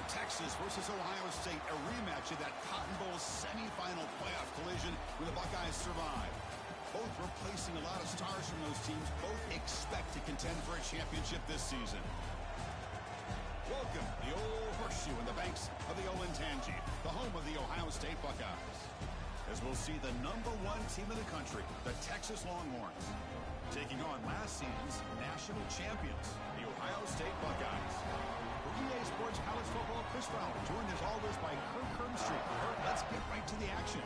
Texas versus Ohio State, a rematch of that Cotton Bowl semifinal playoff collision where the Buckeyes survived. Both replacing a lot of stars from those teams. Both expect to contend for a championship this season. Welcome, the old horseshoe in the banks of the Olentangy, the home of the Ohio State Buckeyes. As we'll see the #1 team in the country, the Texas Longhorns, taking on last season's national champions, the Ohio State Buckeyes. For EA Sports College Football, Chris Fowler, joined as always by Kirk Herbstreit. Kirk, let's get right to the action.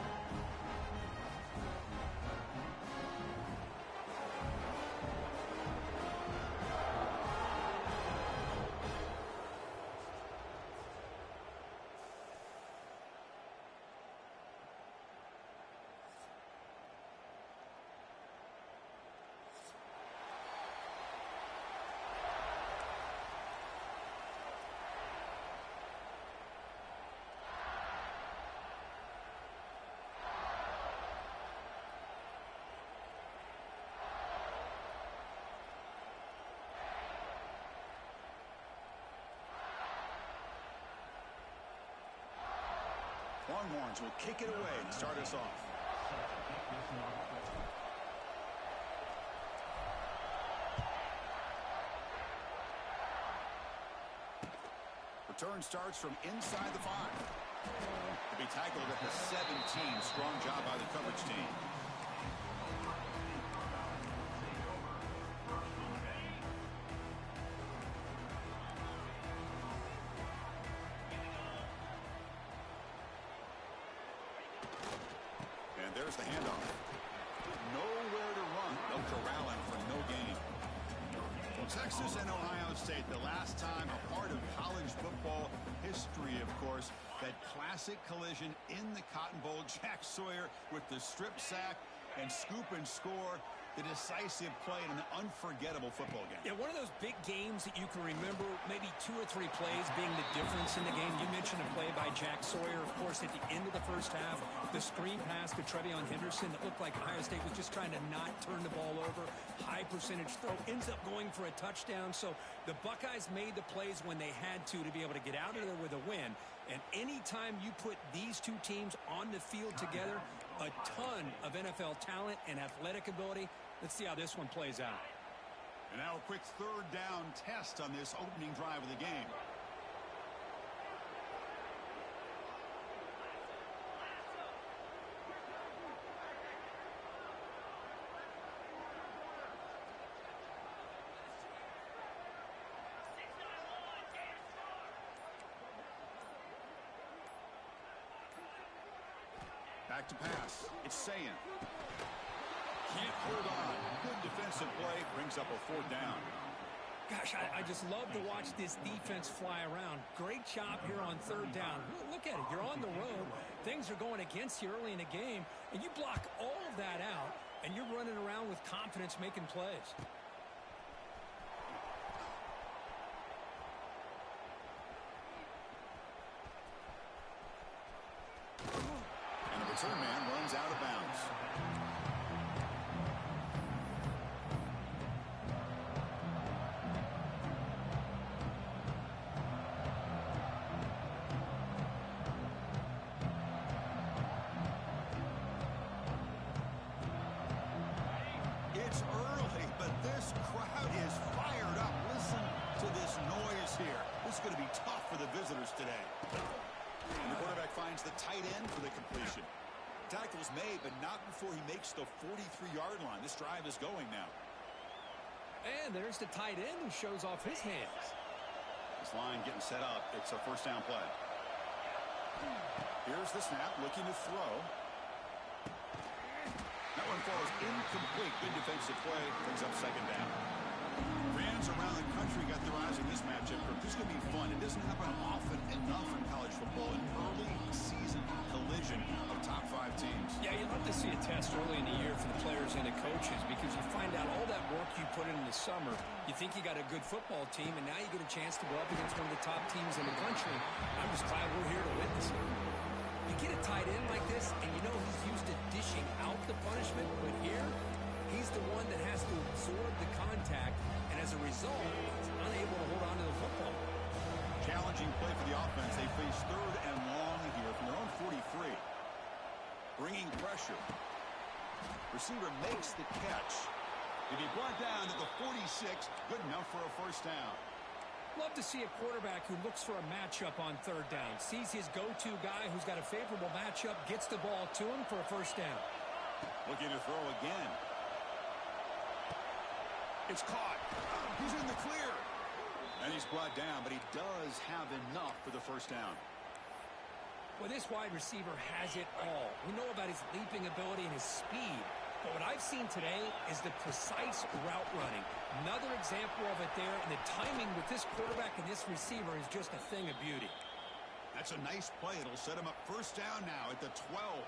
Longhorns will kick it away to start us off. Return starts from inside the 5. To be tackled at the 17. Strong job by the coverage team. And there's the handoff. Nowhere to run. They'll corral him for no gain. Well, Texas and Ohio State, the last time a part of college football history, of course, that classic collision in the Cotton Bowl. Jack Sawyer with the strip sack and scoop and score. The decisive play in an unforgettable football game. Yeah, one of those big games that you can remember, maybe 2 or 3 plays being the difference in the game. You mentioned a play by Jack Sawyer, of course, at the end of the first half. The screen pass to TreVeyon Henderson that looked like Ohio State was just trying to not turn the ball over. High percentage throw, ends up going for a touchdown. So the Buckeyes made the plays when they had to be able to get out of there with a win. And anytime you put these two teams on the field together, a ton of NFL talent and athletic ability. Let's see how this one plays out. And now a quick third down test on this opening drive of the game. Back to pass. It's Sayin. Can't hold on. Good defensive play. Brings up a 4th down. Gosh, I just love to watch this defense fly around. Great job here on 3rd down. Look at it. You're on the road. Things are going against you early in the game, and you block all of that out, and you're running around with confidence making plays. And the return man runs out of bounds. It's early, but this crowd is fired up. Listen to this noise here. This is going to be tough for the visitors today. And the quarterback finds the tight end for the completion. Tackle's made, but not before he makes the 43-yard line. This drive is going now. And there's the tight end who shows off his hands. This line getting set up. It's a 1st down play. Here's the snap, looking to throw. That one falls incomplete. Good defensive play. Brings up 2nd down. Fans around the country got their eyes on this matchup. This is going to be fun. It doesn't happen often enough in college football. An early season collision of top 5 teams. Yeah, you love to see a test early in the year for the players and the coaches because you find out all that work you put in the summer. You think you got a good football team, and now you get a chance to go up against one of the top teams in the country. I'm just glad we're here to witness it. You get a tight end like this, and you know he's used to dishing out the punishment, but here, he's the one that has to absorb the contact, and as a result, he's unable to hold on to the football. Challenging play for the offense. pressure. Receiver makes the catch. To be brought down to the 46, good enough for a first down. Love to see a quarterback who looks for a matchup on third down. Sees his go-to guy who's got a favorable matchup, gets the ball to him for a first down. Looking to throw again. It's caught. He's in the clear. And he's brought down, but he does have enough for the first down. Well, this wide receiver has it all. We know about his leaping ability and his speed. But what I've seen today is the precise route running. Another example of it there, and the timing with this quarterback and this receiver is just a thing of beauty. That's a nice play. It'll set him up first down now at the 12.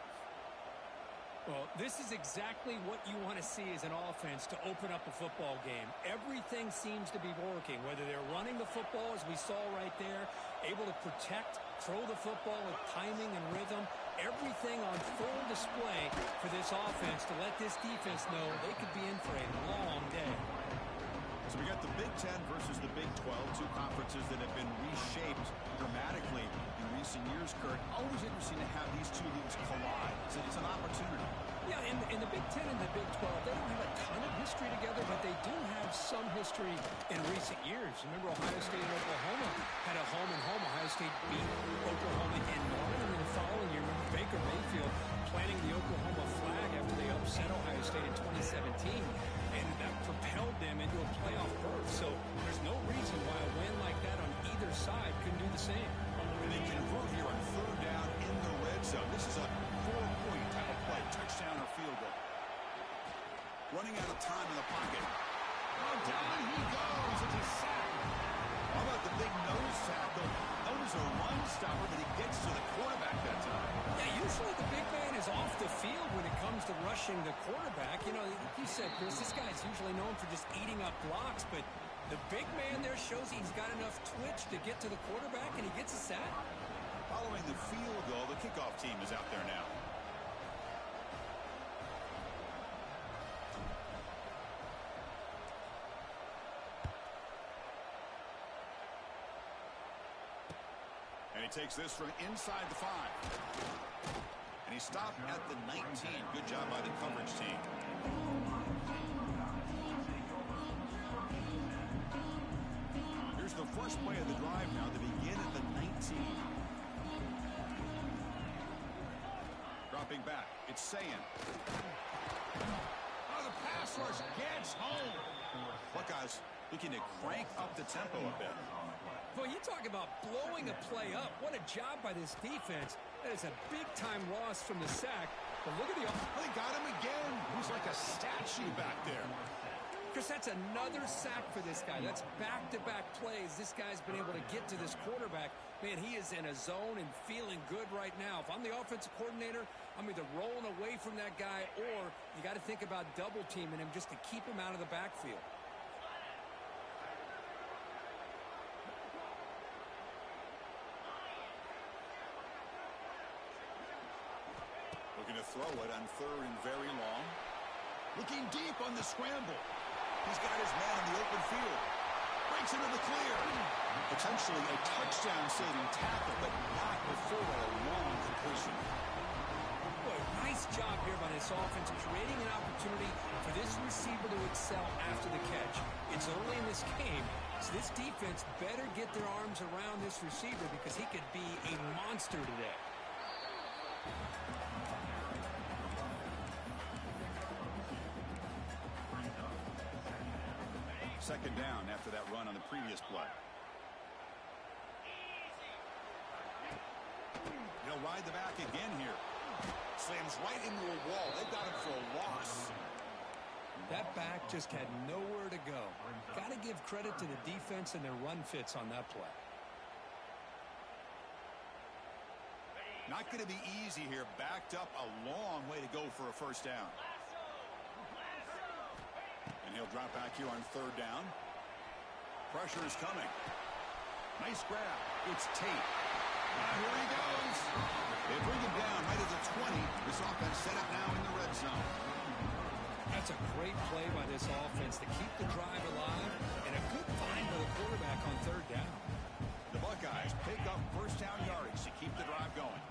Well, this is exactly what you want to see as an offense to open up a football game. Everything seems to be working, whether they're running the football, as we saw right there, able to protect, throw the football with timing and rhythm. Everything on full display for this offense to let this defense know they could be in for a long day. So we got the Big Ten versus the Big 12, two conferences that have been reshaped dramatically in recent years, Kurt. Always interesting to have these two leagues collide. So it's an opportunity. Yeah, in the Big Ten and the Big 12, they don't have a ton of history together, but they do have some history in recent years. Remember, Ohio State and Oklahoma had a home-and-home. Ohio State beat Oklahoma in Norman, and then the following year, remember Baker Mayfield planting the Oklahoma flag after they upset Ohio State in 2017, and that propelled them into a playoff berth. So there's no reason why a win like that on either side couldn't do the same. And they convert here on third down in the red zone. This is a 4-point type of play, touchdown or field goal. Running out of time in the pocket. Oh, down he goes. It's a sack. How about the big nose tackle? Notice a run stopper, but he gets to the quarterback that time. Yeah, usually the big man is off the field when it comes to rushing the quarterback. You know, like you said, Chris, this guy's usually known for just eating up blocks, but the big man there shows he's got enough twitch to get to the quarterback, and he gets a sack. Following the field goal, the kickoff team is out there now. And he takes this from inside the 5. And he stopped at the 19. Good job by the coverage team. Here's the first play of the drive now to begin at the 19. Dropping back. It's Sayan. Oh, the pass rush gets home. Buckeyes looking to crank up the tempo a bit. Well, you talk about blowing a play up. What a job by this defense. That is a big-time loss from the sack. But look at the... They got him again. He's like a statue back there. Chris, that's another sack for this guy. That's back-to-back plays. This guy's been able to get to this quarterback. Man, he is in a zone and feeling good right now. If I'm the offensive coordinator, I'm either rolling away from that guy or you got to think about double-teaming him just to keep him out of the backfield. Looking to throw it on third and very long. Looking deep on the scramble. He's got his man in the open field. Breaks into the clear. Potentially a touchdown-saving tackle, but not before a long completion. Boy, nice job here by this offense, creating an opportunity for this receiver to excel after the catch. It's early in this game, so this defense better get their arms around this receiver because he could be a monster today. Second down after that run on the previous play. He'll ride the back again here. Slams right into a wall. They've got him for a loss. That back just had nowhere to go. Got to give credit to the defense and their run fits on that play. Not going to be easy here. Backed up a long way to go for a first down. And he'll drop back here on third down. Pressure is coming. Nice grab. It's Tate. Here he goes. They bring him down right at the 20. This offense set up now in the red zone. That's a great play by this offense to keep the drive alive and a good find by the quarterback on third down. The Buckeyes pick up first down yardage to keep the drive going.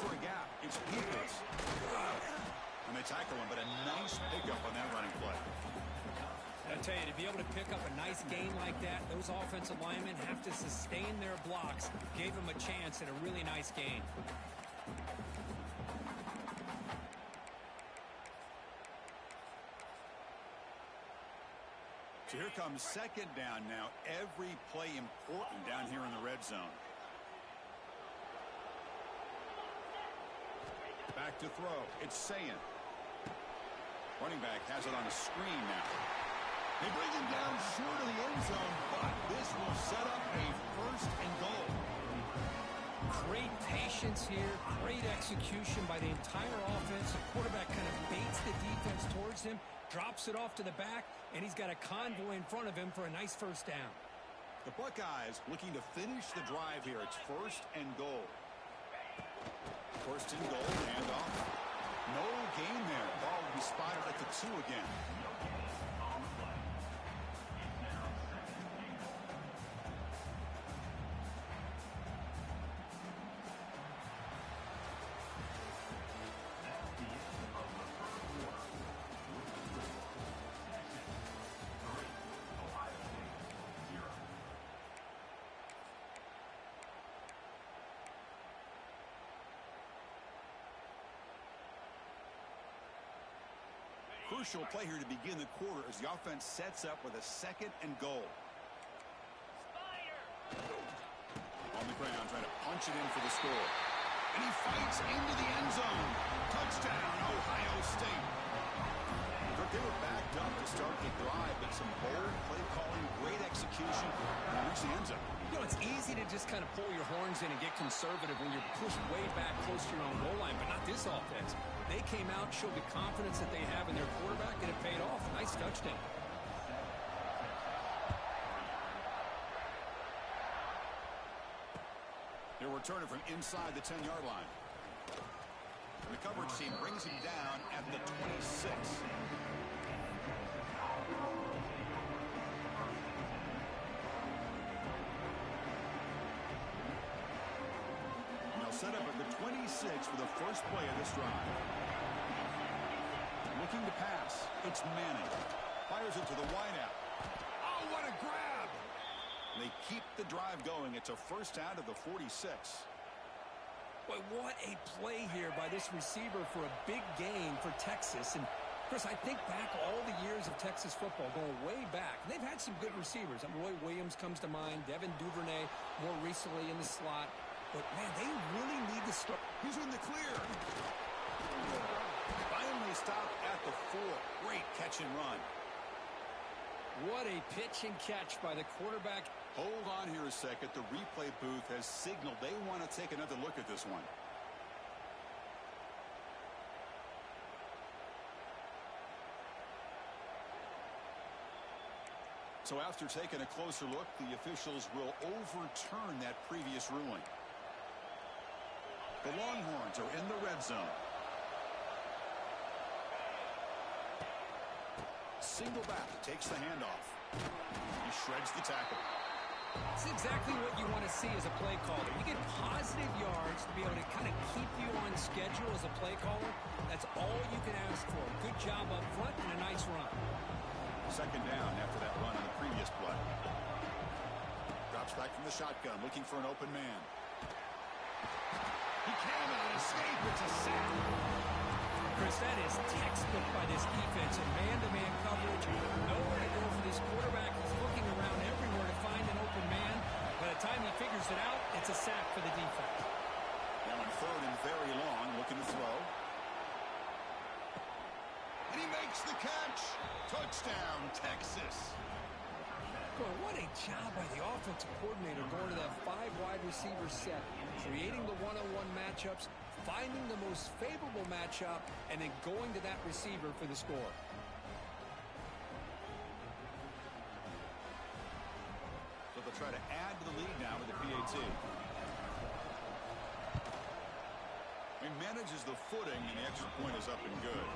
for a gap. It's Peters. And they tackle him, but a nice pickup on that running play. I tell you, to be able to pick up a nice gain like that, those offensive linemen have to sustain their blocks. Gave him a chance and a really nice gain. So here comes second down now. Every play important down here in the red zone. Back to throw. It's Sayan. Running back has it on a screen now. They bring him down short of the end zone, but this will set up a first and goal. Great patience here. Great execution by the entire offense. The quarterback kind of baits the defense towards him, drops it off to the back, and he's got a convoy in front of him for a nice first down. The Buckeyes looking to finish the drive here. It's first and goal. First and goal, handoff. No gain there. Ball will be spotted at the 2 again. Crucial play here to begin the quarter as the offense sets up with a second and goal. On the ground, trying to punch it in for the score. And he fights into the end zone. Touchdown, Ohio State. They were backed up to start the drive, but some bold play calling, great execution, and reach the end zone. You know, it's easy to just kind of pull your horns in and get conservative when you're pushed way back close to your own goal line, but not this offense. They came out, showed the confidence that they have in their quarterback, and it paid off. Nice touchdown. They'll return it from inside the 10-yard line. And the coverage team brings him down at the 26. Set up at the 26 for the first play of this drive. Looking to pass. It's Manning. Fires it to the wideout. Oh, what a grab! They keep the drive going. It's a first out of the 46. Boy, what a play here by this receiver for a big gain for Texas. And Chris, I think back all the years of Texas football, going way back. They've had some good receivers. Roy Williams comes to mind. Devin Duvernay more recently in the slot. But, man, they really need to start. He's in the clear. Finally stopped at the 4. Great catch and run. What a pitch and catch by the quarterback. Hold on here a second. The replay booth has signaled they want to take another look at this one. So after taking a closer look, the officials will overturn that previous ruling. The Longhorns are in the red zone. Single back, takes the handoff. He shreds the tackle. It's exactly what you want to see as a play caller. You get positive yards to be able to kind of keep you on schedule as a play caller. That's all you can ask for. Good job up front and a nice run. Second down after that run on the previous play. Drops back from the shotgun, looking for an open man. He cannot escape. It's a sack. Chris, that is textbook by this defense. A man-to-man coverage. Nowhere to go for this quarterback. He's looking around everywhere to find an open man. By the time he figures it out, it's a sack for the defense. Now on third and very long, looking to throw. And he makes the catch. Touchdown, Texas. Boy, what a job by the offensive coordinator going to that 5 wide receiver set, creating the one-on-one matchups, finding the most favorable matchup, and then going to that receiver for the score. So they'll try to add to the lead now with the PAT. He manages the footing, and the extra point is up and good.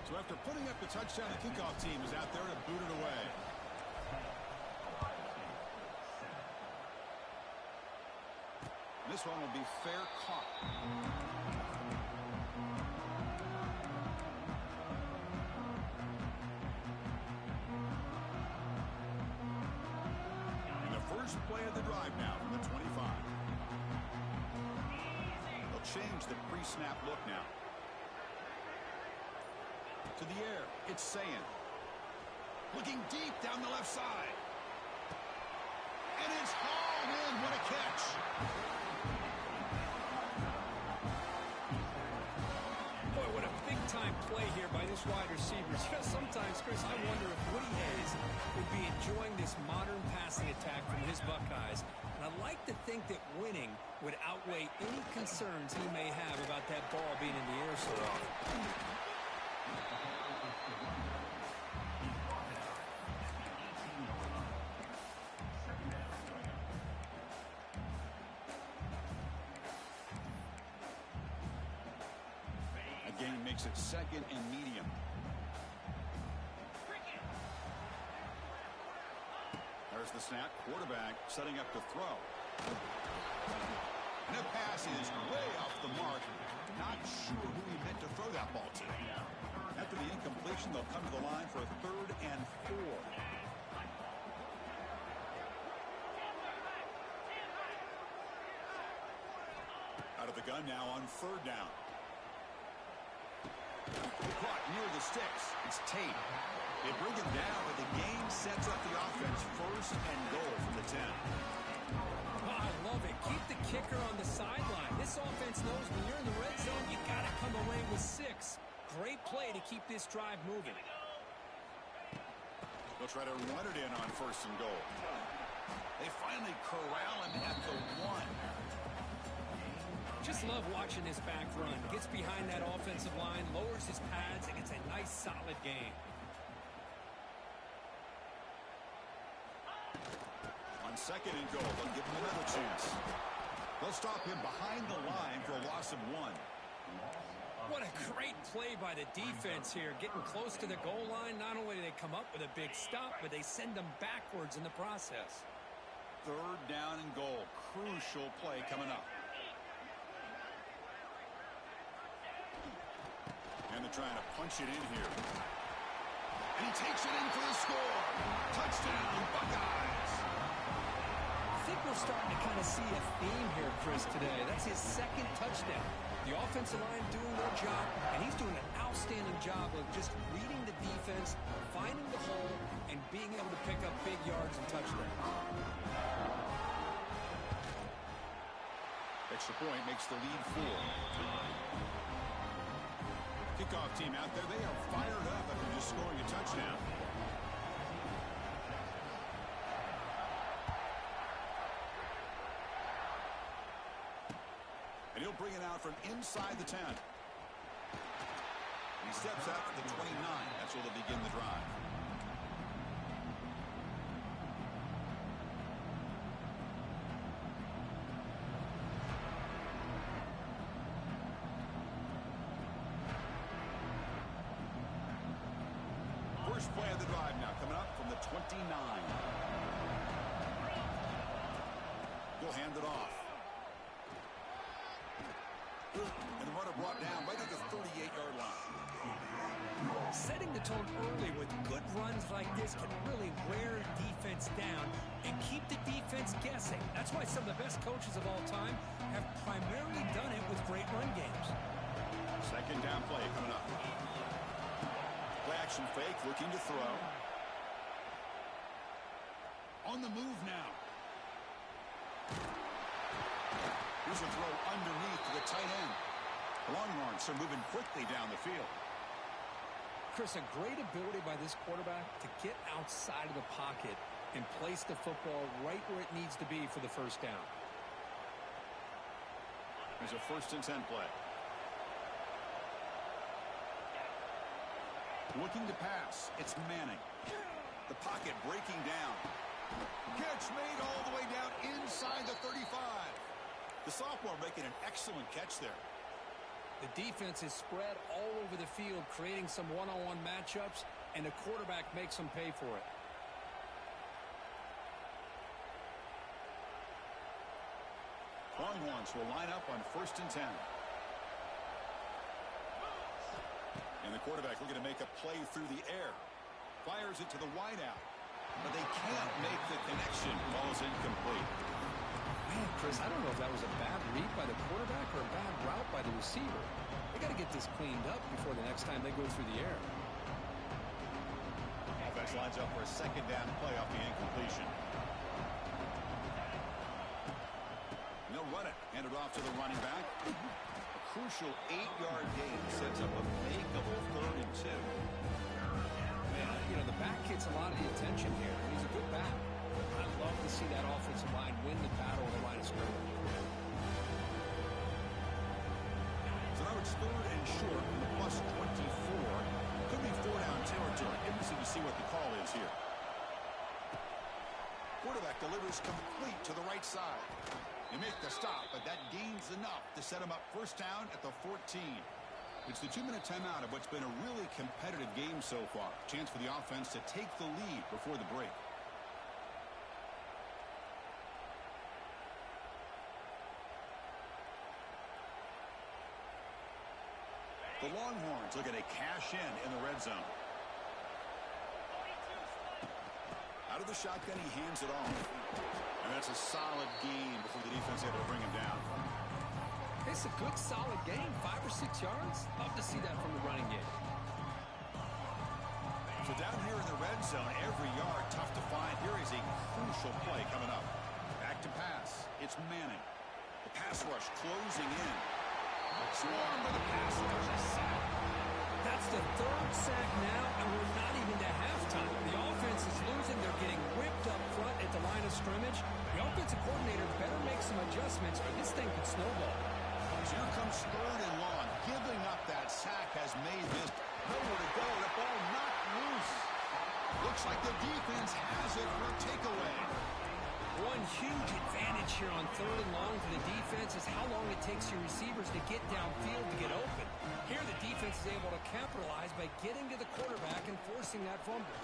So after putting up the touchdown, the kickoff team is out there to boot it away. This one will be fair caught. And the first play of the drive now from the 25. They'll change the pre-snap look now. To the air, it's Sayan. Looking deep down the left side. And it's hauled in. What a catch. Boy, what a big-time play here by this wide receiver. Sometimes, Chris, I wonder if Woody Hayes would be enjoying this modern passing attack from his Buckeyes. And I like to think that winning would outweigh any concerns he may have about that ball being in the air so often. Game makes it second and medium. There's the snap. Quarterback setting up to throw. And the pass is way off the mark. Not sure who he meant to throw that ball to. After the incompletion, they'll come to the line for a 3rd and 4. Out of the gun now on 3rd down. Caught near the sticks. It's Tate. They bring him down, but the game sets up the offense 1st and goal from the 10. Oh, I love it. Keep the kicker on the sideline. This offense knows when you're in the red zone, you got to come away with 6. Great play to keep this drive moving. They'll try to run it in on 1st and goal. They finally corral him at the 1. Just love watching this back run. Gets behind that offensive line, lowers his pads, and gets a nice, solid gain. On 2nd and goal, they'll give him another chance. They'll stop him behind the line for a loss of 1. What a great play by the defense here. Getting close to the goal line, not only do they come up with a big stop, but they send them backwards in the process. 3rd down and goal. Crucial play coming up. And they're trying to punch it in here. And he takes it in for the score. Touchdown, Buckeyes. I think we're starting to kind of see a theme here, Chris, today. That's his 2nd touchdown. The offensive line doing their job, and he's doing an outstanding job of just reading the defense, finding the hole, and being able to pick up big yards and touchdowns. Extra point makes the lead 4. Kickoff team out there, they are fired up after just scoring a touchdown. And he'll bring it out from inside the 10. And he steps out to the 29. That's where they'll begin the drive. First play of the drive now coming up from the 29. He'll hand it off. And the runner brought down right at the 38-yard line. Setting the tone early with good runs like this can really wear defense down and keep the defense guessing. That's why some of the best coaches of all time have primarily done it with great run games. 2nd down play coming up. Play action fake, looking to throw. On the move now. Here's a throw underneath to the tight end. The Longhorns are moving quickly down the field. Chris, a great ability by this quarterback to get outside of the pocket and place the football right where it needs to be for the 1st down. There's a 1st and 10 play. Looking to pass. It's Manning. The pocket breaking down. Catch made all the way down inside the 35. The sophomore making an excellent catch there. The defense is spread all over the field, creating some one-on-one matchups, and the quarterback makes them pay for it. Longhorns Browns will line up on 1st and 10. And the quarterback looking to make a play through the air. Fires it to the wideout. But they can't make the connection. Ball's incomplete. Man, Chris, I don't know if that was a bad read by the quarterback or a bad route by the receiver. They got to get this cleaned up before the next time they go through the air. Offense lines up for a 2nd down play off the incompletion. And they'll run it. Hand it off to the running back. A crucial 8-yard gain sets up a makeable 3rd and 2. Man, you know, the back gets a lot of the attention here. He's a good back. I'd love to see that offensive line win the battle on the line of scrimmage. So now it's 3rd and short from the +24. Could be 4-down territory. Interesting to see what the call is here. Quarterback delivers complete to the right side. They make the stop, but that gains enough to set him up 1st down at the 14. It's the 2-minute timeout of what's been a really competitive game so far. Chance for the offense to take the lead before the break. The Longhorns looking to cash in the red zone. Out of the shotgun, he hands it off. And that's a solid gain before the defense able to bring him down. It's a good, solid game. 5 or 6 yards. Love to see that from the running game. So down here in the red zone, every yard tough to find. Here is a crucial play coming up. Back to pass. It's Manning. The pass rush closing in. Swarmed by the pass rush. A sack. That's the 3rd sack now, and we're not even to halftime. The offense is losing. They're getting whipped up front at the line of scrimmage. The offensive coordinator better make some adjustments, or this thing could snowball. So here comes 3rd and long. Giving up that sack has made this nowhere to go. The ball knocked loose. Looks like the defense has it for a takeaway. One huge advantage here on 3rd and long for the defense is how long it takes your receivers to get downfield to get open. Here the defense is able to capitalize by getting to the quarterback and forcing that fumble.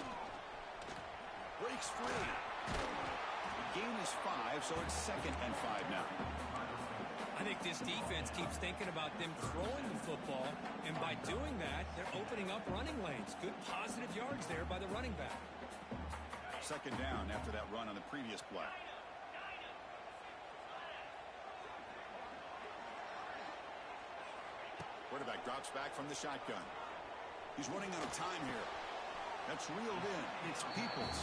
Breaks free. The gain is 5, so it's 2nd and 5 now. I think this defense keeps thinking about them throwing the football, and by doing that, they're opening up running lanes. Good positive yards there by the running back. 2nd down after that run on the previous play. Quarterback drops back from the shotgun. He's running out of time here. That's reeled in. It's Peoples.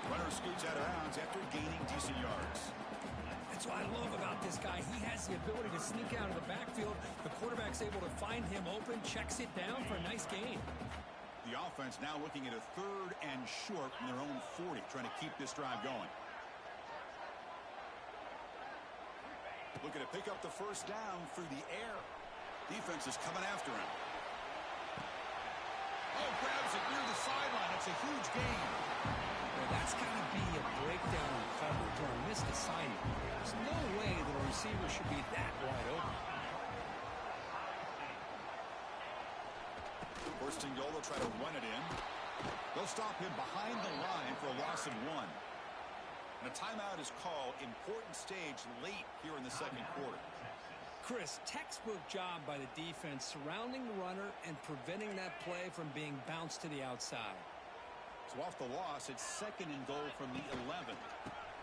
Runner scoots out of bounds after gaining decent yards. That's what I love about this guy. He has the ability to sneak out of the backfield. The quarterback's able to find him open, checks it down for a nice gain. The offense now looking at a 3rd and short from their own 40, trying to keep this drive going. Looking to pick up the 1st down through the air. Defense is coming after him. Oh, grabs it near the sideline. It's a huge gain. Well, that's got to be a breakdown in coverage or a missed assignment. There's no way that a receiver should be that wide open. 1st and goal, they'll try to run it in. They'll stop him behind the line for a loss of 1. And a timeout is called. Important stage late here in the 2nd quarter. Chris, textbook job by the defense surrounding the runner and preventing that play from being bounced to the outside. So off the loss, it's 2nd and goal from the 11.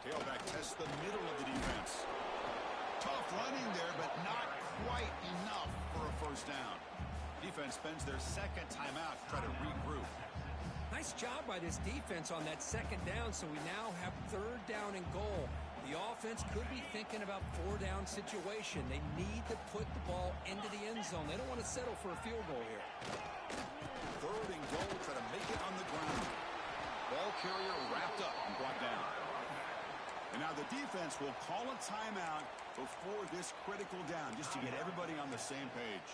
Tailback tests the middle of the defense. Tough running there, but not quite enough for a 1st down. Defense spends their 2nd timeout to try to regroup. Nice job by this defense on that 2nd down, so we now have 3rd down and goal. The offense could be thinking about 4-down situation. They need to put the ball into the end zone. They don't want to settle for a field goal here. 3rd and goal, try to make it on the ground. Ball carrier wrapped up and brought down. And now the defense will call a timeout before this critical down, just to get everybody on the same page.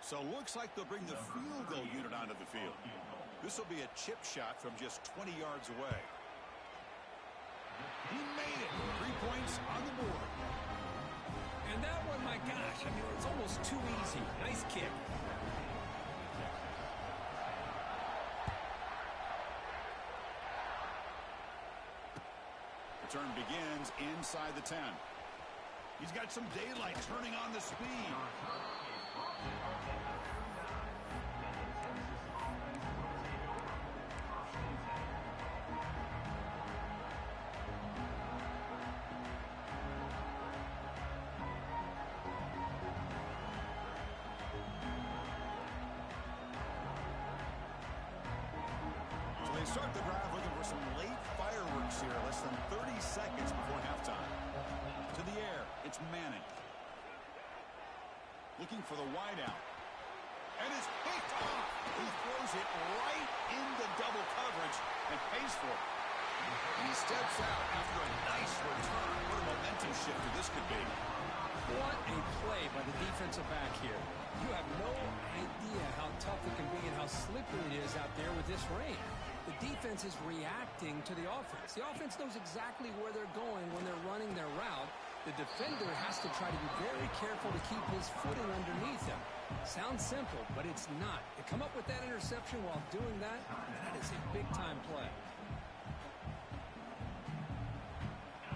So looks like they'll bring the field goal unit onto the field. This will be a chip shot from just 20 yards away. He made it. 3 points on the board. And And that one, my gosh, I mean, it's almost too easy. Nice kick. Return begins inside the 10. He's got some daylight turning on the speed. They start the drive looking for some late fireworks here, less than 30 seconds before halftime. To the air, it's Manning. Looking for the wideout. And it's picked off. He throws it right into double coverage and pays for it. And he steps out after a nice return. What a momentum shifter this could be. What a play by the defensive back here. You have no idea how tough it can be and how slippery it is out there with this rain. The defense is reacting to the offense. The offense knows exactly where they're going when they're running their route. The defender has to try to be very careful to keep his footing underneath him. Sounds simple, but it's not. To come up with that interception while doing that, that is a big-time play.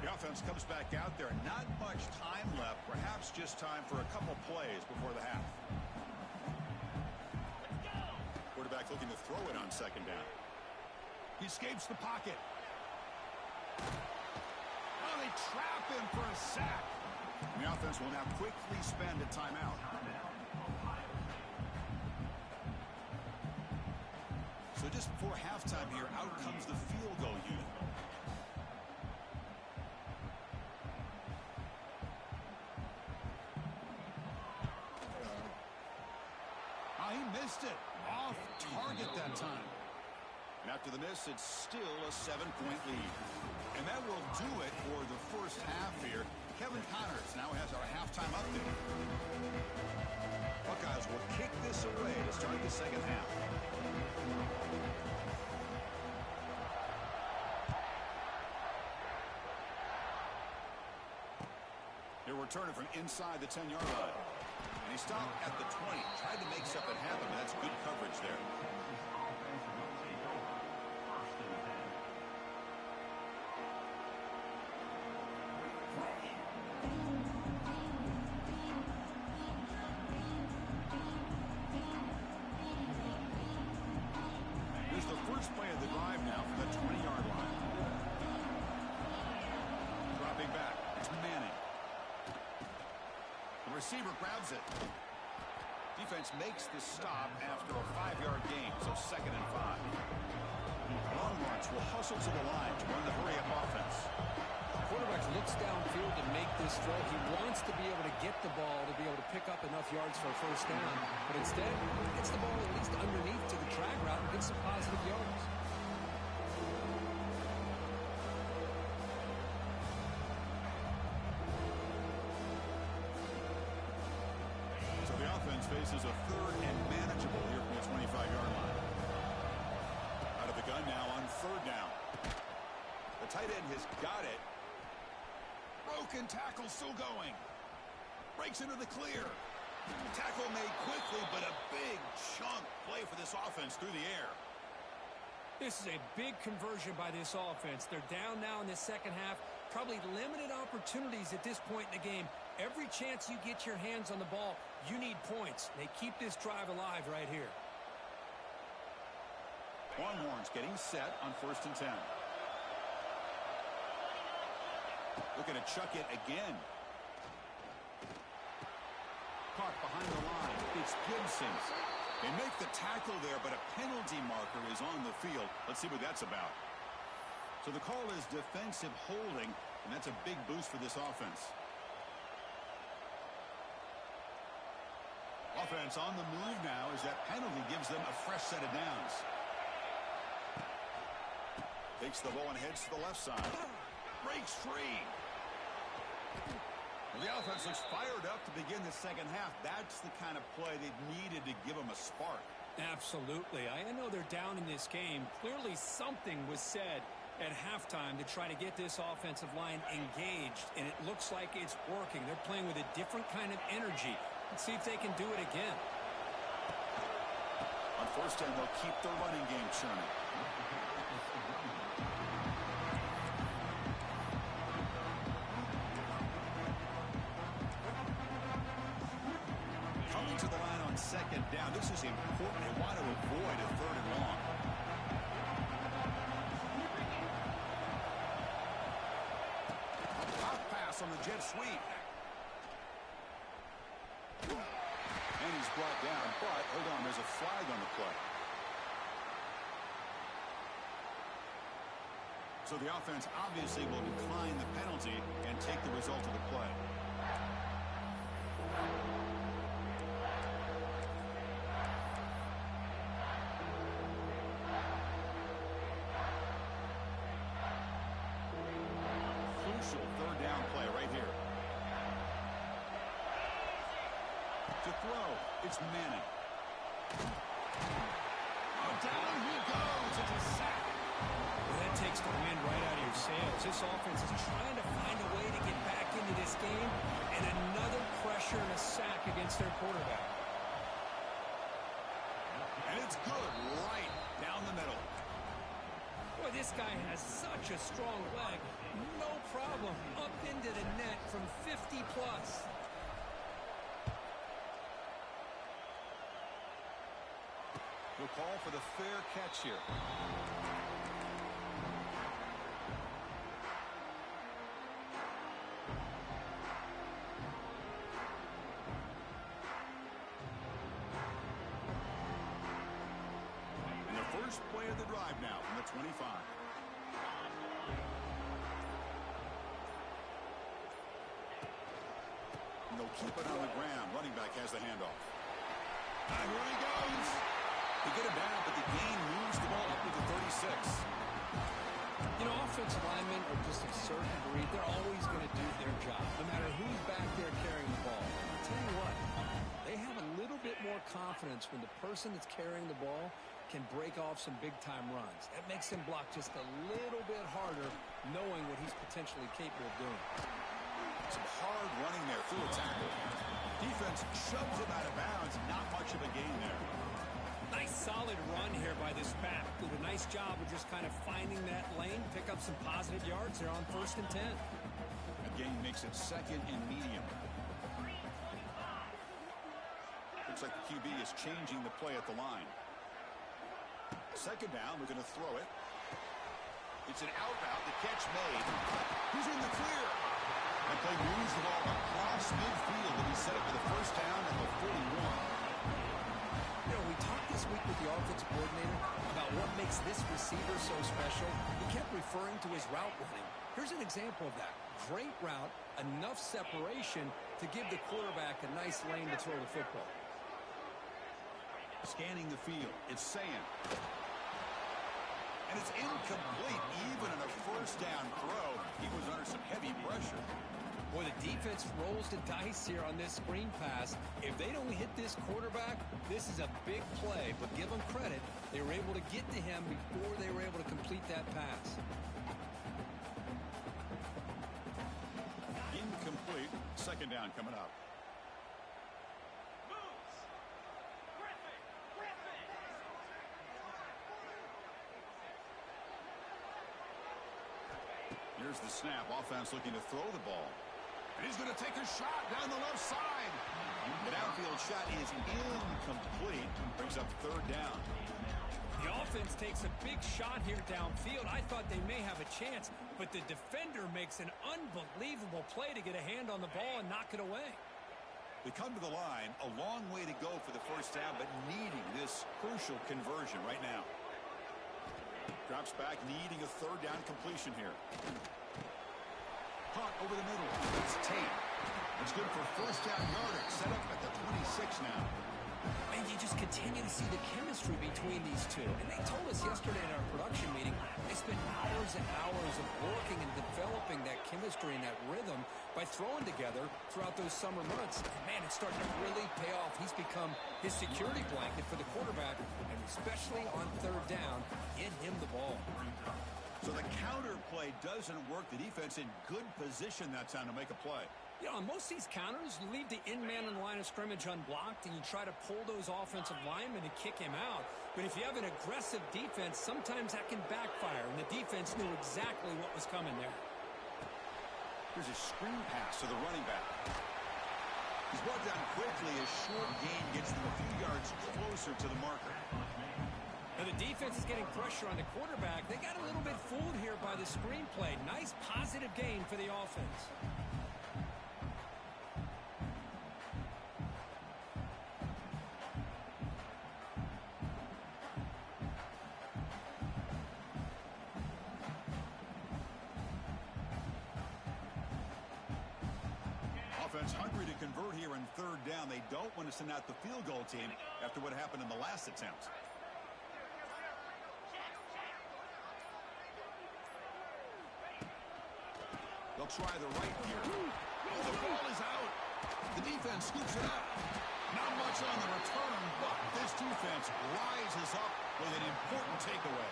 The offense comes back out there. Not much time left. Perhaps just time for a couple plays before the half. Quarterback looking to throw it on second down. He escapes the pocket. Oh, they trap him for a sack. And the offense will now quickly spend a timeout. So just before halftime here, out comes the field goal unit. He missed it. Off target that time. And after the miss, it's still a 7-point lead. And that will do it for the first half here. Kevin Connors now has our halftime update. Buckeyes will kick this away to start the second half. They're returning from inside the 10-yard line. And he stopped at the 20. Tried to make something happen, but that's good coverage there. Here's the first play of the drive now from the 20-yard line. Dropping back. It's Manning. The receiver grabs it. Defense makes the stop after a 5-yard gain, so 2nd and 5. Longhorns will hustle to the line to run the hurry-up offense. The quarterback looks downfield to make this throw. He wants to be able to get the ball to be able to pick up enough yards for a first down, but instead he gets the ball at least underneath to the drag route and gets some positive yards. Faces a 3rd and manageable here from the 25-yard line. Out of the gun now on 3rd down. The tight end has got it. Broken tackle still going. Breaks into the clear. Tackle made quickly, but a big chunk play for this offense through the air. This is a big conversion by this offense. They're down now in the second half. Probably limited opportunities at this point in the game. Every chance you get your hands on the ball, you need points. They keep this drive alive right here. Longhorns getting set on 1st and 10. Looking to chuck it again. Caught behind the line. It's Gibson. They make the tackle there, but a penalty marker is on the field. Let's see what that's about. So the call is defensive holding, and that's a big boost for this offense. Offense on the move now as that penalty gives them a fresh set of downs. Takes the ball and heads to the left side. Breaks free. Well, the offense looks fired up to begin the second half. That's the kind of play they've needed to give them a spark. Absolutely. I know they're down in this game. Clearly something was said at halftime to try to get this offensive line engaged, and it looks like it's working. They're playing with a different kind of energy. Let's see if they can do it again. On first down, they'll keep the running game churning. Coming to the line on second down. This is important. They want to avoid a third and long. On the jet sweep. And he's brought down, but hold on, there's a flag on the play. So the offense obviously will decline the penalty and take the result of the play. Third down play right here. To throw, it's Manning. Oh, down he goes. It's a sack. Well, that takes the wind right out of your sails. This offense is trying to find a way to get back into this game, and another pressure and a sack against their quarterback. And it's good right down the middle. Boy, this guy has such a strong leg. No problem. Up into the net from 50 plus. We'll call for the fair catch here. And the first play of the drive now from the 25. They'll keep it on the ground. Running back has the handoff. Here he goes. They get him down, but the gain moves the ball up to the 36. You know, offensive linemen are just a certain breed. They're always going to do their job, no matter who's back there carrying the ball. I'll tell you what, they have a little bit more confidence when the person that's carrying the ball can break off some big-time runs. That makes him block just a little bit harder, knowing what he's potentially capable of doing. Some hard running there through a tackle. Defense shoves him out of bounds. Not much of a gain there. Nice solid run here by this back. Did a nice job of just kind of finding that lane, pick up some positive yards there on 1st and 10. A gain makes it 2nd and medium. Looks like the QB is changing the play at the line. 2nd down, we're going to throw it. It's an outbound. The catch made. He's in the clear. And play moves the ball across midfield, and he set up for the 1st down at the 41. You know, we talked this week with the offensive coordinator about what makes this receiver so special. He kept referring to his route running. Here's an example of that. Great route, enough separation to give the quarterback a nice lane to throw the football. Scanning the field, it's saying. And it's incomplete, even on a 1st down throw. He was under some heavy pressure. Boy, the defense rolls the dice here on this screen pass. If they don't hit this quarterback, this is a big play. But give them credit, they were able to get to him before they were able to complete that pass. Incomplete. 2nd down coming up. Here's the snap. Offense looking to throw the ball. And he's going to take a shot down the left side. The downfield shot is incomplete. Brings up 3rd down. The offense takes a big shot here downfield. I thought they may have a chance, but the defender makes an unbelievable play to get a hand on the ball and knock it away. They come to the line. A long way to go for the 1st down, but needing this crucial conversion right now. Drops back, needing a 3rd down completion here. Hunt over the middle. It's Tate. It's good for 1st down yardage. Set up at the 26 now. And you just continue to see the chemistry between these two. And they told us yesterday in our production meeting, they spent hours and hours of working and developing that chemistry and that rhythm by throwing together throughout those summer months. And man, it's starting to really pay off. He's become his security blanket for the quarterback, and especially on 3rd down, get him the ball. So the counter play doesn't work. The defense in good position that time to make a play. You know, on most of these counters, you leave the in-man in the line of scrimmage unblocked, and you try to pull those offensive linemen and kick him out. But if you have an aggressive defense, sometimes that can backfire, and the defense knew exactly what was coming there. Here's a screen pass to the running back. He's brought down quickly. A short gain gets them a few yards closer to the marker. Now the defense is getting pressure on the quarterback. They got a little bit fooled here by the screen play. Nice positive gain for the offense. Offense hungry to convert here in third down. They don't want to send out the field goal team after what happened in the last attempt. They'll try the right here. Oh, the ball is out. The defense scoops it up. Not much on the return, but this defense rises up with an important takeaway.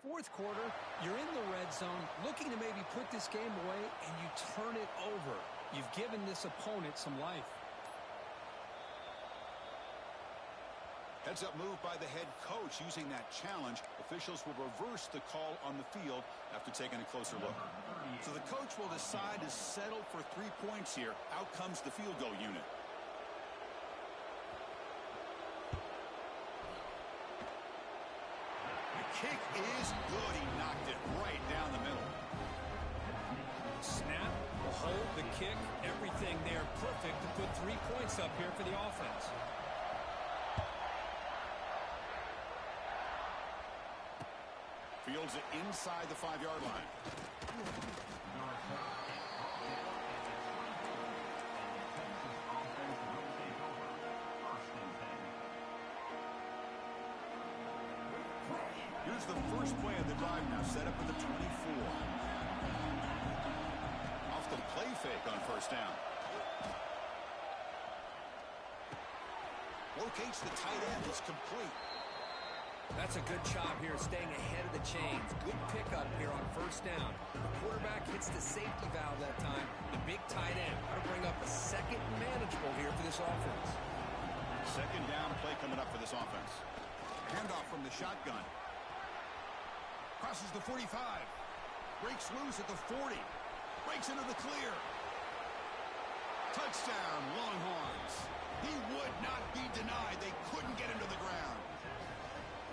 Fourth quarter, you're in the red zone, looking to maybe put this game away, and you turn it over. You've given this opponent some life. Heads up move by the head coach using that challenge. Officials will reverse the call on the field after taking a closer look. So the coach will decide to settle for 3 points here. Out comes the field goal unit. Kick is good. He knocked it right down the middle. Snap, the hold, the kick, everything there perfect to put 3 points up here for the offense. Fields it inside the 5-yard line. Here's the first play of the drive now, set up at the 24. Off the play fake on first down. Locates the tight end. It's complete. That's a good job here, staying ahead of the chains. Good pickup here on first down. The quarterback hits the safety valve that time. The big tight end. Got to bring up a second manageable here for this offense. Second down play coming up for this offense. Handoff from the shotgun. Crosses the 45. Breaks loose at the 40. Breaks into the clear. Touchdown, Longhorns. He would not be denied. They couldn't get him to the ground.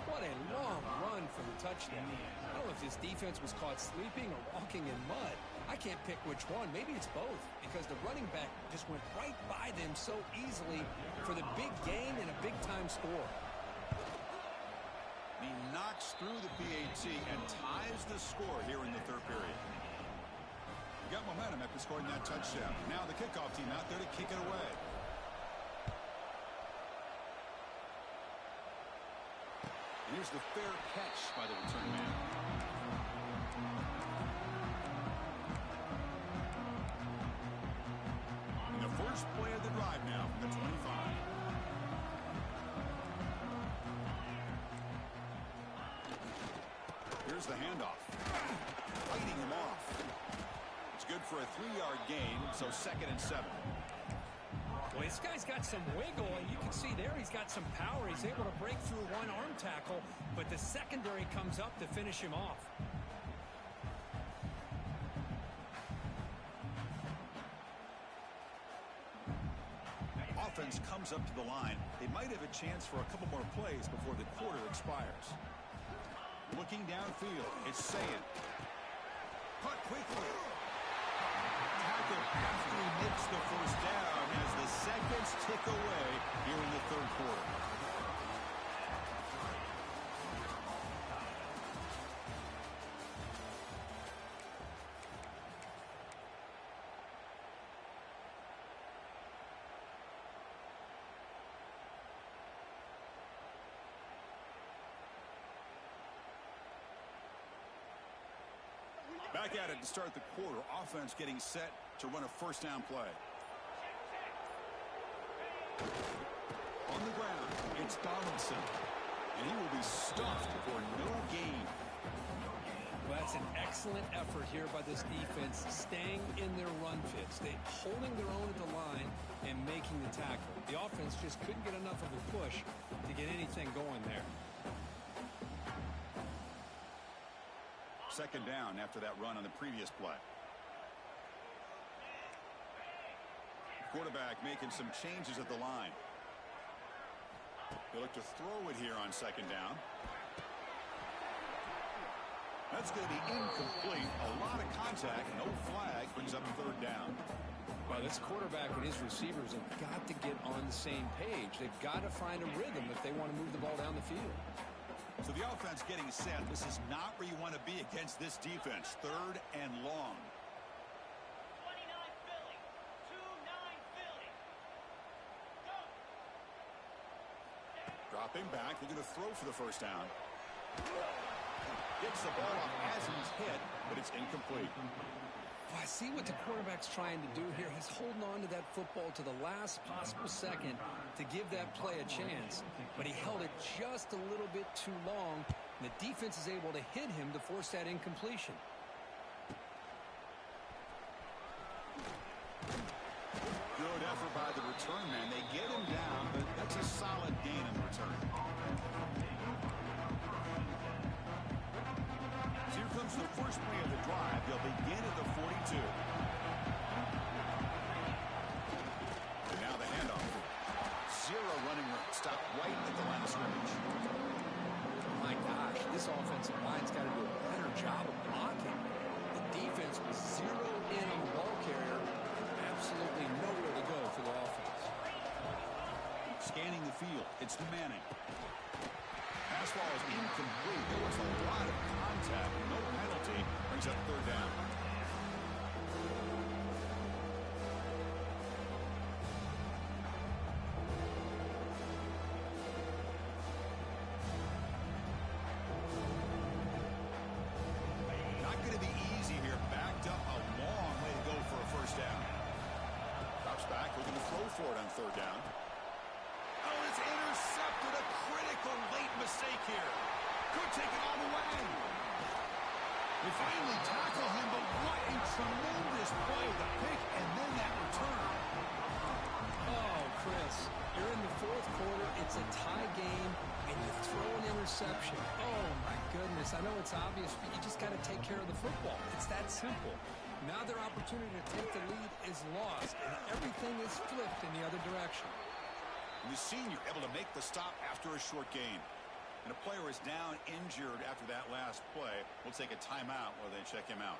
What a long run for the touchdown. I don't know if this defense was caught sleeping or walking in mud. I can't pick which one. Maybe it's both, because the running back just went right by them so easily for the big gain and a big-time score. He knocks through the PAT and ties the score here in the third period. We got momentum after scoring that touchdown. Now the kickoff team out there to kick it away. And here's the fair catch by the return man. And the first play of the drive now from the 25. Here's the handoff. Fighting him off. It's good for a 3-yard gain, so 2nd and 7. Well, this guy's got some wiggle, and you can see there he's got some power. He's able to break through one arm tackle, but the secondary comes up to finish him off. Offense comes up to the line. They might have a chance for a couple more plays before the quarter expires. Looking downfield, it's Sayan. Caught quickly. Tackle after he nips the first down as the seconds tick away here in the third quarter. Back at it to start the quarter. Offense getting set to run a first down play. On the ground, It's Donaldson. And he will be stuffed for no gain. Well, that's an excellent effort here by this defense, staying in their run fits. They holding their own at the line and making the tackle. The offense just couldn't get enough of a push to get anything going there. Second down after that run on the previous play. Quarterback making some changes at the line. They look to throw it here on second down. That's going to be incomplete. A lot of contact. No flag. Brings up third down. Well, this quarterback and his receivers have got to get on the same page. They've got to find a rhythm if they want to move the ball down the field. So the offense getting set. This is not where you want to be against this defense. Third and long. 29 Philly. 2-9 Philly. Go. Dropping back. They're going to throw for the first down. Gets the ball off as he's hit, but it's incomplete. Well, I see what the quarterback's trying to do here. He's holding on to that football to the last possible second to give that play a chance. But he held it just a little bit too long. And the defense is able to hit him to force that incompletion. Good effort by the return man. They get him down, but that's a solid gain in return. So here comes the first play of the drive. They'll begin at the 42. And now the handoff. Zero running room. Stop right at the line of scrimmage. My gosh, this offensive line's got to do a better job of blocking. The defense was zeroed in on the ball carrier. Absolutely nowhere to go for the offense. Scanning the field. It's Manning. Pass ball is incomplete. There was a lot of contact. No penalty. Brings up third down. Not going to be easy here. Backed up a long way to go for a first down. Drops back. We're going to throw for it on third down. Oh, it's intercepted. A critical late mistake here. Could take it all the way. They finally tackle him, but what a tremendous play. The pick and then that return. Oh, Chris, you're in the fourth quarter. It's a tie game, and you throw an interception. Oh, my goodness. I know it's obvious, but you just got to take care of the football. It's that simple. Now their opportunity to take the lead is lost, and everything is flipped in the other direction. And the senior able to make the stop after a short gain. And a player is down injured after that last play. We'll take a timeout while they check him out.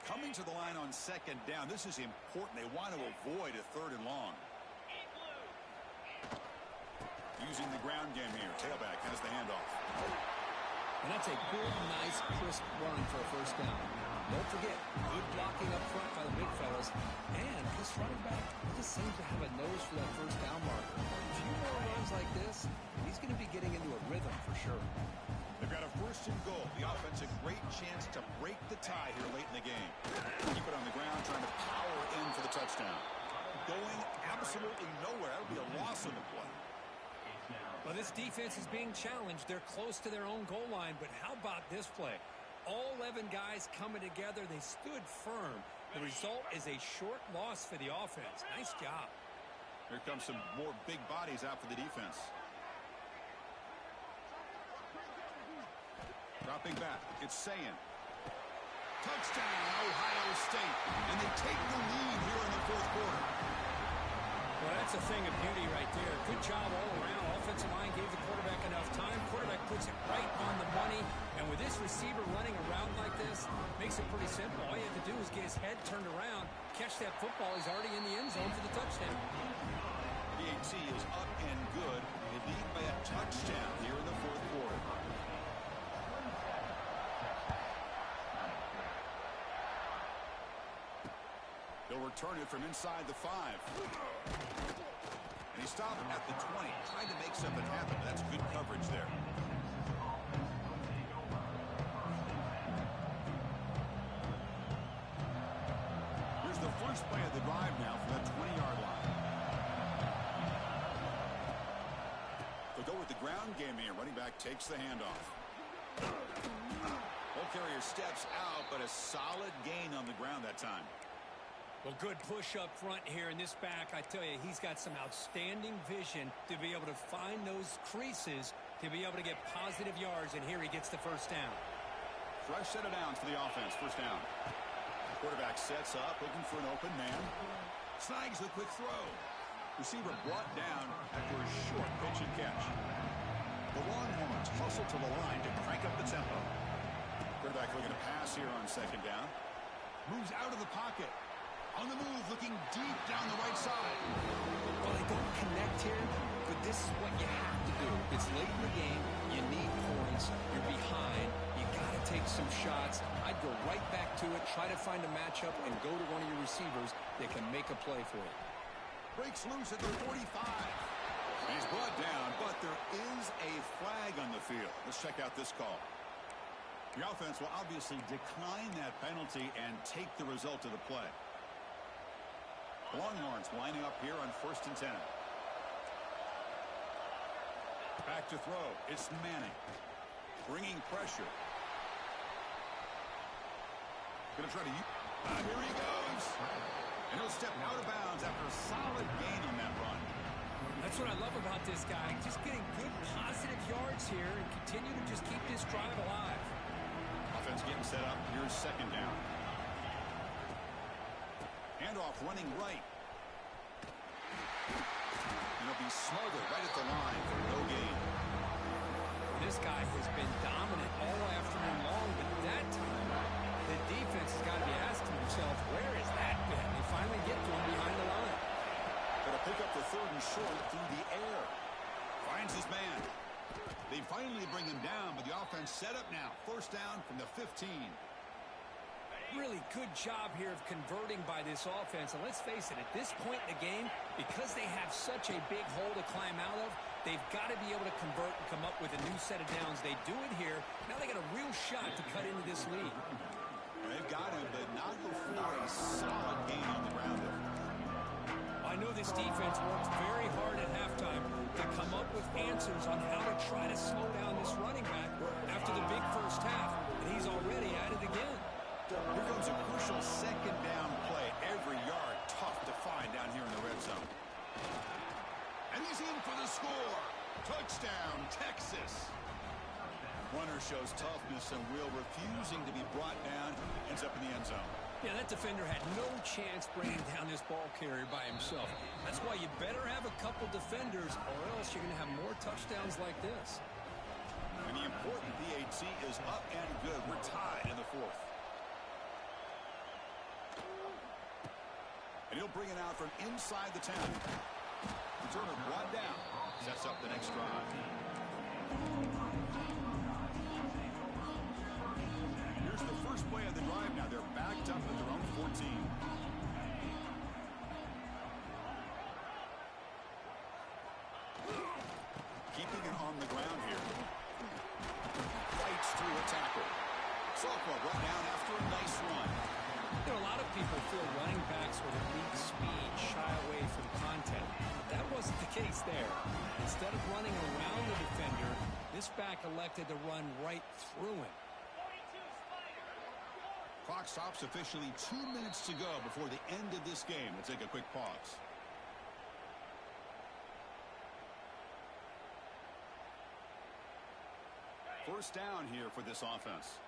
Coming to the line on second down. This is important. They want to avoid a third and long. Using the ground game here. Tailback has the handoff. And that's a good, nice, crisp run for a first down. Don't forget, good blocking up front by the big fellas. And this running back, he just seems to have a nose for that first down marker. A few more runs like this, he's going to be getting into a rhythm for sure. They've got a first and goal. The offense a great chance to break the tie here late in the game. Keep it on the ground, trying to power in for the touchdown. Going absolutely nowhere. That would be a loss on the play. Well, this defense is being challenged. They're close to their own goal line, but how about this play? All 11 guys coming together. They stood firm. The result is a short loss for the offense. Nice job. Here comes some more big bodies out for the defense. Dropping back. It's Sayin. Touchdown, Ohio State. And they take the lead here in the fourth quarter. Well, that's a thing of beauty right there. Good job all around. Offensive line gave the quarterback enough time. Quarterback puts it right on the money. And with this receiver running around like this, makes it pretty simple. All you have to do is get his head turned around, catch that football. He's already in the end zone for the touchdown. PAT is up and good. They lead by a touchdown here in the fourth quarter. They'll return it from inside the 5. And he stopped at the 20, trying to make something happen. That's good coverage there. Here's the first play of the drive now for the with the ground game here. Running back takes the handoff. Ball carrier steps out, but a solid gain on the ground that time. Well, good push up front here in this back. I tell you, he's got some outstanding vision to be able to find those creases to be able to get positive yards, and here he gets the first down. Fresh set of downs for the offense. First down. Quarterback sets up, looking for an open man. Snags the quick throw. Receiver brought down after a short pitch and catch. The Longhorns hustle to the line to crank up the tempo. Quarterback looking to pass here on second down. Moves out of the pocket. On the move, looking deep down the right side. Well, they don't connect here, but this is what you have to do. It's late in the game. You need points. You're behind. You got to take some shots. I'd go right back to it, try to find a matchup, and go to one of your receivers that can make a play for you. Breaks loose at the 45. He's brought down, but there is a flag on the field. Let's check out this call. The offense will obviously decline that penalty and take the result of the play. Longhorns lining up here on 1st and 10. Back to throw. It's Manning. Bringing pressure. Going to try to use. Here he goes. And he'll step out of bounds after a solid gain on that run. That's what I love about this guy. Just getting good positive yards here and continue to just keep this drive alive. Offense getting set up. Here's second down. Handoff running right. And he'll be smothered right at the line for no gain. This guy has been dominant all afternoon long, but that time, the defense has got to be asking themselves, where has that been? They finally get to him behind the line. Gonna pick up the 3rd and short through the air. Finds his man. They finally bring him down, but the offense set up now. First down from the 15. Really good job here of converting by this offense. And let's face it, at this point in the game, because they have such a big hole to climb out of, they've got to be able to convert and come up with a new set of downs. They do it here. Now they got a real shot to cut into this lead. They've got him, but not before a solid gain on the ground there. I know this defense works very hard at halftime to come up with answers on how to try to slow down this running back after the big first half, and he's already at it again. Here comes a crucial second down play. Every yard tough to find down here in the red zone. And he's in for the score. Touchdown, Texas. Runner shows toughness and will, refusing to be brought down. Ends up in the end zone. Yeah, that defender had no chance bringing down this ball carrier by himself. That's why you better have a couple defenders, or else you're going to have more touchdowns like this. And the important PAT is up and good. We're tied in the 4th. And he'll bring it out from inside the 10. Returner brought down. Sets up the next drive. Here's the first play of the drive now. They're backed up at their own 14. Keeping it on the ground here. Fights through a tackle. Sophomore brought down after a nice run. You know, a lot of people feel running backs with elite speed shy away from contact. That wasn't the case there. Instead of running around the defender, this back elected to run right through him. Clock stops officially 2 minutes to go before the end of this game. We'll take a quick pause. First down here for this offense.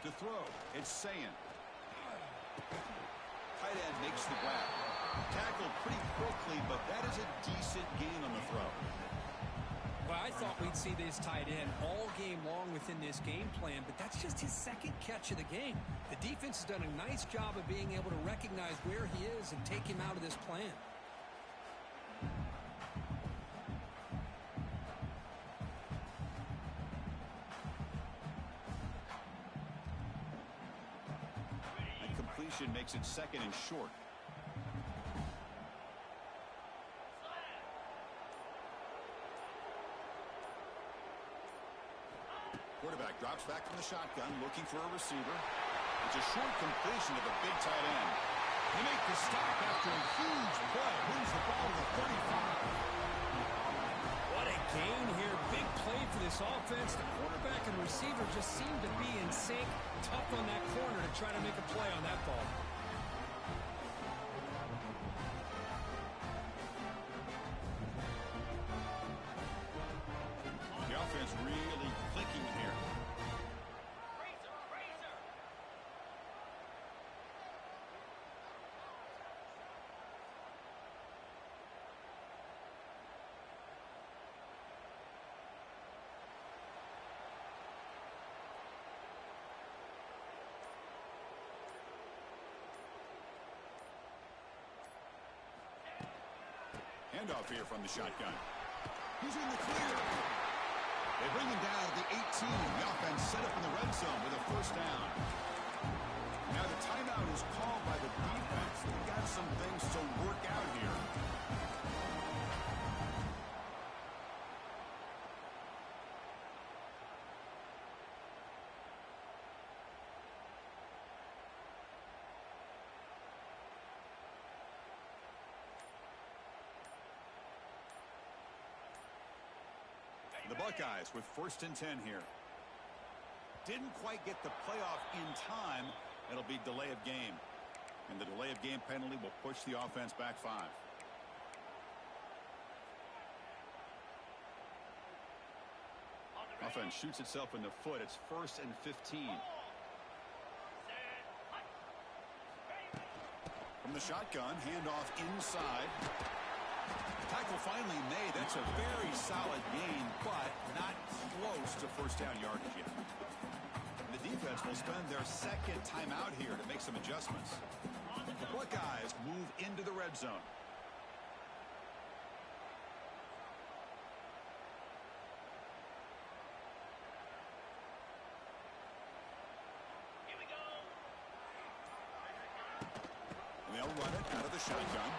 To throw, it's Sayin. Tight end makes the grab. Tackled pretty quickly, but that is a decent gain on the throw. Well, I thought we'd see this tight end all game long within this game plan, but that's just his second catch of the game. The defense has done a nice job of being able to recognize where he is and take him out of this plan. Makes it second and short. Quarterback drops back from the shotgun, looking for a receiver. It's a short completion of a big tight end. They make the stop after a huge play. Moves the ball to the 35. What a gain here. Big play for this offense. The quarterback and receiver just seem to be in sync. Tough on that corner to try to make a play on that ball. The offense really clicking here. Razor, razor. Handoff here from the shotgun. He's in the clear. They bring him down at the 18. The offense set up in the red zone with a first down. Now the timeout is called by the defense. They've got some things to work out here. The Buckeyes with 1st and 10 here. Didn't quite get the playoff in time. It'll be delay of game. And the delay of game penalty will push the offense back 5. Offense shoots itself in the foot. It's 1st and 15. From the shotgun, handoff inside. Tackle finally made. That's a very solid gain, but not close to first down yardage yet. The defense will spend their 2nd timeout here to make some adjustments. The Buckeyes move into the red zone. Here we go. And they'll run it out of the shotgun.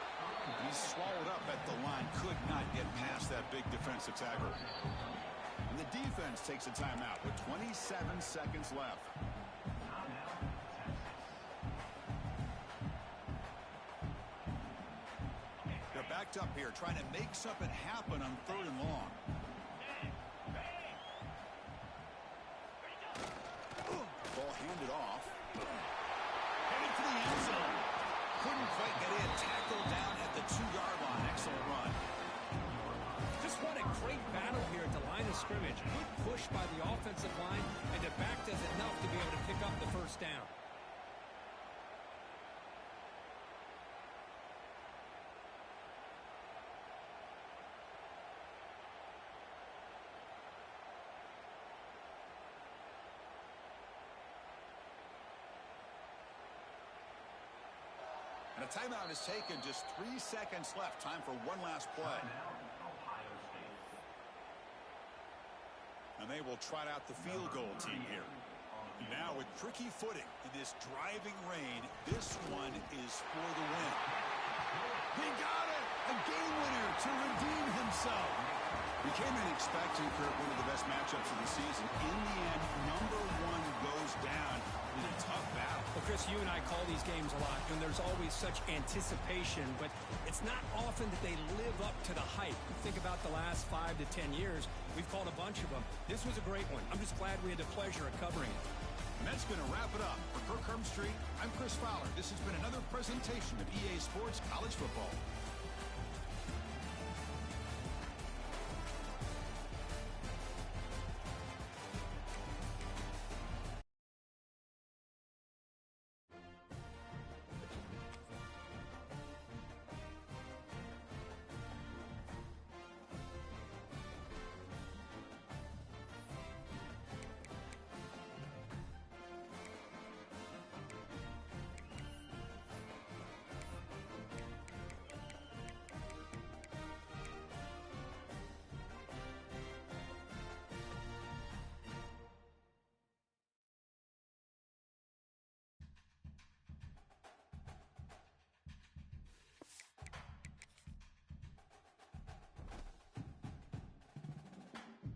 He's swallowed up at the line. Could not get past that big defensive tackle. And the defense takes a timeout with 27 seconds left. They're backed up here trying to make something happen on 3rd and long. Ball handed off. Headed for the end zone. Couldn't quite get in. Tackled down at the 2-yard line. Excellent run. Just what a great battle here at the line of scrimmage. Good push by the offensive line, and the back does enough to be able to pick up the first down. And a timeout is taken. Just 3 seconds left. Time for one last play. And they will trot out the field goal team here. Now with tricky footing in this driving rain, this one is for the win. He got it! A game winner to redeem himself. We came in expecting for one of the best matchups of the season. In the end, number 1 goes down in a tough battle. Well, Chris, you and I call these games a lot, and there's always such anticipation, but it's not often that they live up to the hype. Think about the last 5 to 10 years. We've called a bunch of them. This was a great one. I'm just glad we had the pleasure of covering it. And that's going to wrap it up. For Kirk Hermstreet, I'm Chris Fowler. This has been another presentation of EA Sports College Football.